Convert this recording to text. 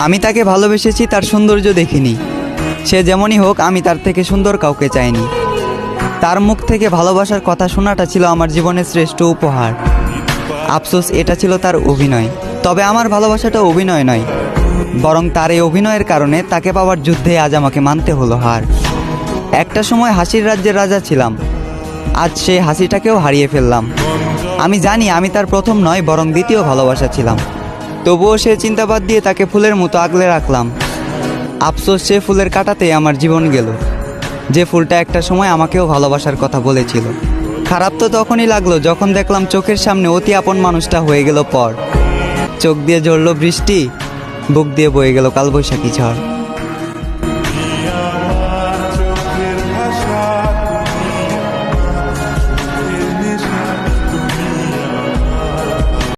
আমি তাকে ভালোবেসেছি তার সৌন্দর্য দেখিনি। সে যেমনই হোক, আমি তার থেকে সুন্দর কাউকে চাইনি। তার মুখ থেকে ভালোবাসার কথা শোনাটা ছিল আমার জীবনের শ্রেষ্ঠ উপহার। আফসোস, এটা ছিল তার অভিনয়। তবে আমার ভালোবাসাটা অভিনয় নয়, বরং তার এই অভিনয়ের কারণে তাকে পাওয়ার যুদ্ধে আজ আমাকে মানতে হলো হার। একটা সময় হাসির রাজ্যের রাজা ছিলাম, আজ সেই হাসিটাকেও হারিয়ে ফেললাম। আমি জানি আমি তার প্রথম নয়, বরং দ্বিতীয় ভালোবাসা ছিলাম। তবুও সে চিন্তাবাদ দিয়ে তাকে ফুলের মতো আগলে রাখলাম। আফসোস, সে ফুলের কাঁটাতেই আমার জীবন গেল, যে ফুলটা একটা সময় আমাকেও ভালোবাসার কথা বলেছিল। খারাপ তো তখনই লাগলো যখন দেখলাম চোখের সামনে অতি আপন মানুষটা হয়ে গেল পর। চোখ দিয়ে ঝরলো বৃষ্টি, বুক দিয়ে বয়ে গেল কালবৈশাখী ঝড়।